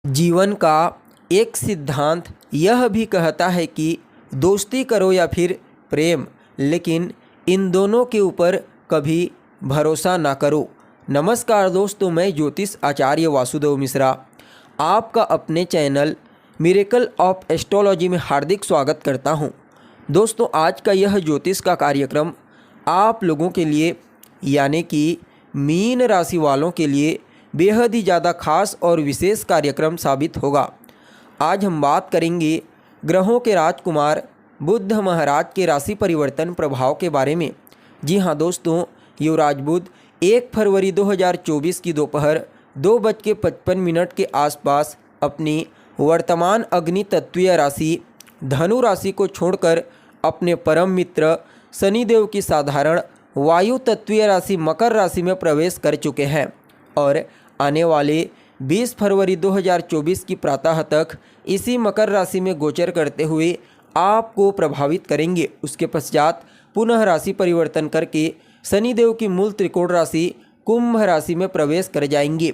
जीवन का एक सिद्धांत यह भी कहता है कि दोस्ती करो या फिर प्रेम, लेकिन इन दोनों के ऊपर कभी भरोसा ना करो। नमस्कार दोस्तों, मैं ज्योतिष आचार्य वासुदेव मिश्रा आपका अपने चैनल मिरेकल ऑफ एस्ट्रोलॉजी में हार्दिक स्वागत करता हूं। दोस्तों, आज का यह ज्योतिष का कार्यक्रम आप लोगों के लिए यानी कि मीन राशि वालों के लिए बेहद ही ज़्यादा खास और विशेष कार्यक्रम साबित होगा। आज हम बात करेंगे ग्रहों के राजकुमार बुध महाराज के राशि परिवर्तन प्रभाव के बारे में। जी हाँ दोस्तों, युवराज बुध 1 फरवरी 2024 की दोपहर 2:55 के आसपास अपनी वर्तमान अग्नि तत्वीय राशि धनु राशि को छोड़कर अपने परम मित्र शनिदेव की साधारण वायु तत्वीय राशि मकर राशि में प्रवेश कर चुके हैं और आने वाले 20 फरवरी 2024 की प्रातः तक इसी मकर राशि में गोचर करते हुए आपको प्रभावित करेंगे। उसके पश्चात पुनः राशि परिवर्तन करके शनिदेव की मूल त्रिकोण राशि कुंभ राशि में प्रवेश कर जाएंगे।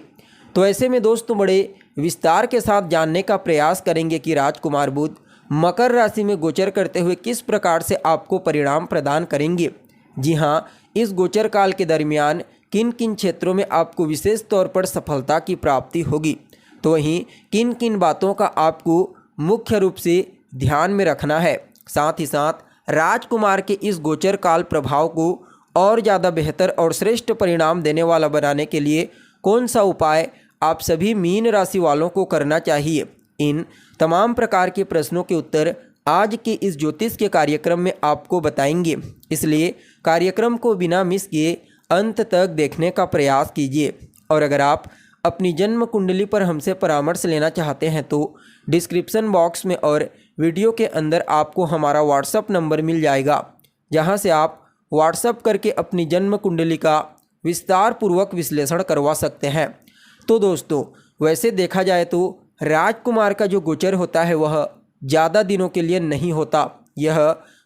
तो ऐसे में दोस्तों बड़े विस्तार के साथ जानने का प्रयास करेंगे कि राजकुमार बुध मकर राशि में गोचर करते हुए किस प्रकार से आपको परिणाम प्रदान करेंगे। जी हाँ, इस गोचर काल के दरमियान किन किन क्षेत्रों में आपको विशेष तौर पर सफलता की प्राप्ति होगी, तो वहीं किन किन बातों का आपको मुख्य रूप से ध्यान में रखना है। साथ ही साथ राजकुमार के इस गोचर काल प्रभाव को और ज़्यादा बेहतर और श्रेष्ठ परिणाम देने वाला बनाने के लिए कौन सा उपाय आप सभी मीन राशि वालों को करना चाहिए, इन तमाम प्रकार के प्रश्नों के उत्तर आज के इस ज्योतिष के कार्यक्रम में आपको बताएंगे। इसलिए कार्यक्रम को बिना मिस किए अंत तक देखने का प्रयास कीजिए। और अगर आप अपनी जन्म कुंडली पर हमसे परामर्श लेना चाहते हैं तो डिस्क्रिप्शन बॉक्स में और वीडियो के अंदर आपको हमारा व्हाट्सएप नंबर मिल जाएगा, जहां से आप व्हाट्सएप करके अपनी जन्म कुंडली का विस्तार पूर्वक विश्लेषण करवा सकते हैं। तो दोस्तों, वैसे देखा जाए तो राजकुमार का जो गोचर होता है वह ज़्यादा दिनों के लिए नहीं होता। यह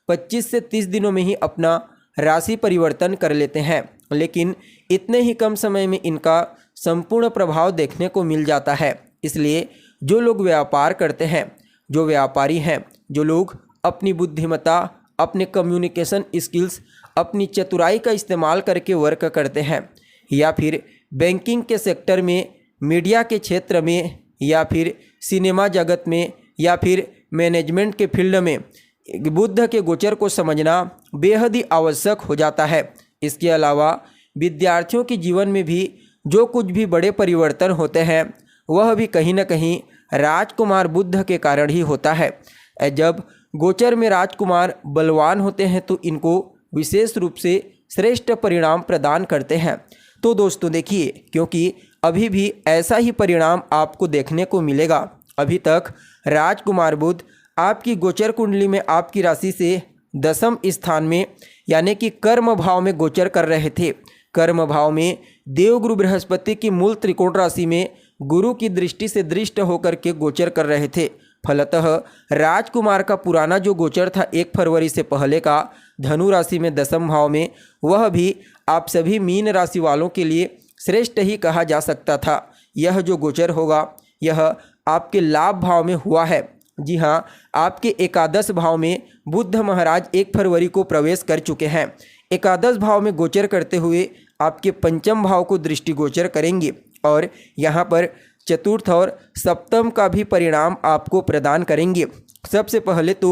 25 से 30 दिनों में ही अपना राशि परिवर्तन कर लेते हैं, लेकिन इतने ही कम समय में इनका संपूर्ण प्रभाव देखने को मिल जाता है। इसलिए जो लोग व्यापार करते हैं, जो व्यापारी हैं, जो लोग अपनी बुद्धिमत्ता, अपने कम्युनिकेशन स्किल्स, अपनी चतुराई का इस्तेमाल करके वर्क करते हैं, या फिर बैंकिंग के सेक्टर में, मीडिया के क्षेत्र में, या फिर सिनेमा जगत में, या फिर मैनेजमेंट के फील्ड में, बुध के गोचर को समझना बेहद ही आवश्यक हो जाता है। इसके अलावा विद्यार्थियों के जीवन में भी जो कुछ भी बड़े परिवर्तन होते हैं वह भी कहीं ना कहीं राजकुमार बुध के कारण ही होता है। जब गोचर में राजकुमार बलवान होते हैं तो इनको विशेष रूप से श्रेष्ठ परिणाम प्रदान करते हैं। तो दोस्तों देखिए, क्योंकि अभी भी ऐसा ही परिणाम आपको देखने को मिलेगा। अभी तक राजकुमार बुध आपकी गोचर कुंडली में आपकी राशि से 10वें स्थान में यानी कि कर्म भाव में गोचर कर रहे थे। कर्म भाव में देवगुरु बृहस्पति की मूल त्रिकोण राशि में गुरु की दृष्टि से दृष्ट होकर के गोचर कर रहे थे। फलतः राजकुमार का पुराना जो गोचर था 1 फरवरी से पहले का धनु राशि में 10वें भाव में, वह भी आप सभी मीन राशि वालों के लिए श्रेष्ठ ही कहा जा सकता था। यह जो गोचर होगा यह आपके लाभ भाव में हुआ है। जी हाँ, आपके एकादश भाव में बुध महाराज 1 फरवरी को प्रवेश कर चुके हैं। एकादश भाव में गोचर करते हुए आपके पंचम भाव को दृष्टिगोचर करेंगे और यहाँ पर चतुर्थ और सप्तम का भी परिणाम आपको प्रदान करेंगे। सबसे पहले तो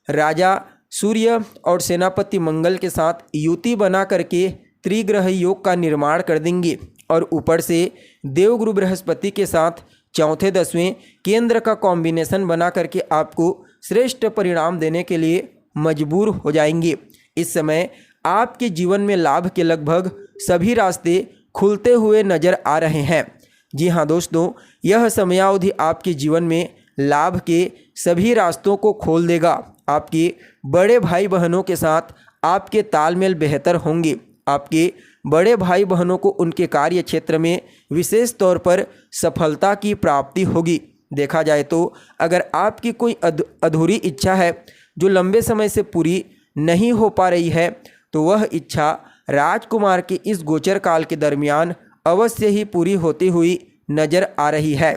राजा सूर्य और सेनापति मंगल के साथ युति बना करके त्रिग्रह योग का निर्माण कर देंगे और ऊपर से देवगुरु बृहस्पति के साथ चौथे 10वें केंद्र का कॉम्बिनेशन बना करके आपको श्रेष्ठ परिणाम देने के लिए मजबूर हो जाएंगे। इस समय आपके जीवन में लाभ के लगभग सभी रास्ते खुलते हुए नजर आ रहे हैं। जी हाँ दोस्तों, यह समयावधि आपके जीवन में लाभ के सभी रास्तों को खोल देगा। आपके बड़े भाई बहनों के साथ आपके तालमेल बेहतर होंगे। आपके बड़े भाई बहनों को उनके कार्य क्षेत्र में विशेष तौर पर सफलता की प्राप्ति होगी। देखा जाए तो अगर आपकी कोई अधूरी इच्छा है जो लंबे समय से पूरी नहीं हो पा रही है, तो वह इच्छा राजकुमार के इस गोचर काल के दरमियान अवश्य ही पूरी होती हुई नजर आ रही है।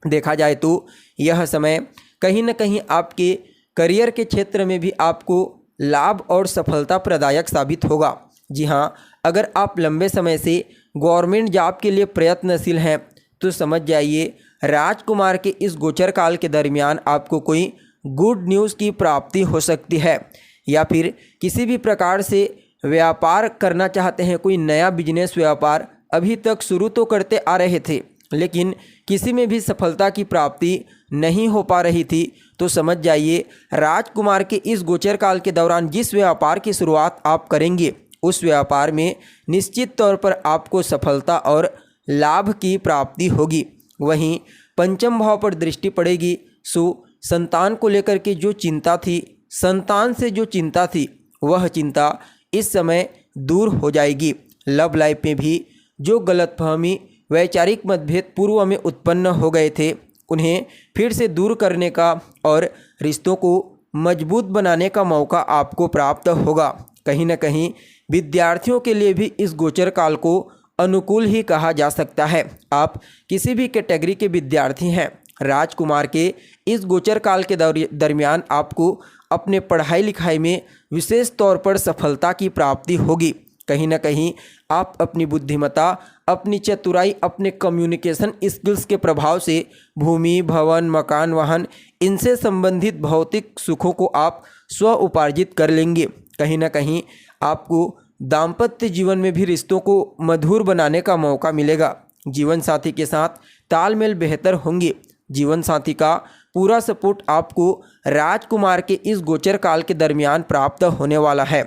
देखा जाए तो यह समय कहीं न कहीं आपके करियर के क्षेत्र में भी आपको लाभ और सफलता प्रदायक साबित होगा। जी हाँ, अगर आप लंबे समय से गवर्नमेंट जॉब के लिए प्रयत्नशील हैं तो समझ जाइए राजकुमार के इस गोचर काल के दरमियान आपको कोई गुड न्यूज़ की प्राप्ति हो सकती है। या फिर किसी भी प्रकार से व्यापार करना चाहते हैं, कोई नया बिजनेस व्यापार अभी तक शुरू तो करते आ रहे थे लेकिन किसी में भी सफलता की प्राप्ति नहीं हो पा रही थी, तो समझ जाइए राजकुमार के इस गोचर काल के दौरान जिस व्यापार की शुरुआत आप करेंगे उस व्यापार में निश्चित तौर पर आपको सफलता और लाभ की प्राप्ति होगी। वहीं पंचम भाव पर दृष्टि पड़ेगी, सो संतान को लेकर के जो चिंता थी, संतान से जो चिंता थी, वह चिंता इस समय दूर हो जाएगी। लव लाइफ में भी जो गलतफहमी, वैचारिक मतभेद पूर्व में उत्पन्न हो गए थे, उन्हें फिर से दूर करने का और रिश्तों को मजबूत बनाने का मौका आपको प्राप्त होगा। कहीं न कहीं विद्यार्थियों के लिए भी इस गोचर काल को अनुकूल ही कहा जा सकता है। आप किसी भी कैटेगरी के विद्यार्थी हैं, राजकुमार के इस गोचर काल के दरमियान आपको अपने पढ़ाई लिखाई में विशेष तौर पर सफलता की प्राप्ति होगी। कहीं ना कहीं आप अपनी बुद्धिमत्ता, अपनी चतुराई, अपने कम्युनिकेशन स्किल्स के प्रभाव से भूमि, भवन, मकान, वाहन इनसे संबंधित भौतिक सुखों को आप स्व उपार्जित कर लेंगे। कहीं ना कहीं आपको दाम्पत्य जीवन में भी रिश्तों को मधुर बनाने का मौका मिलेगा। जीवन साथी के साथ तालमेल बेहतर होंगे। जीवन साथी का पूरा सपोर्ट आपको राजकुमार के इस गोचर काल के दरमियान प्राप्त होने वाला है।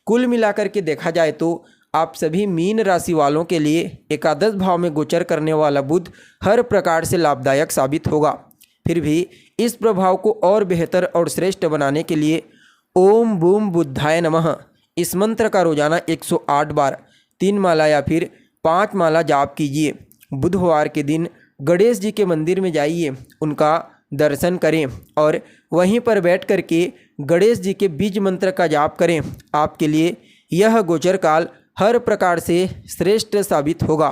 कुल मिलाकर के देखा जाए तो आप सभी मीन राशि वालों के लिए एकादश भाव में गोचर करने वाला बुध हर प्रकार से लाभदायक साबित होगा। फिर भी इस प्रभाव को और बेहतर और श्रेष्ठ बनाने के लिए ओम बूम बुद्धाय नमः इस मंत्र का रोजाना 108 बार 3 माला या फिर 5 माला जाप कीजिए। बुधवार के दिन गणेश जी के मंदिर में जाइए, उनका दर्शन करें और वहीं पर बैठ कर के गणेश जी के बीज मंत्र का जाप करें। आपके लिए यह गोचर काल हर प्रकार से श्रेष्ठ साबित होगा।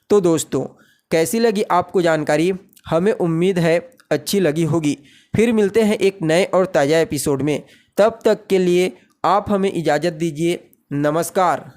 तो दोस्तों, कैसी लगी आपको जानकारी? हमें उम्मीद है अच्छी लगी होगी। फिर मिलते हैं एक नए और ताज़ा एपिसोड में। तब तक के लिए आप हमें इजाज़त दीजिए। नमस्कार।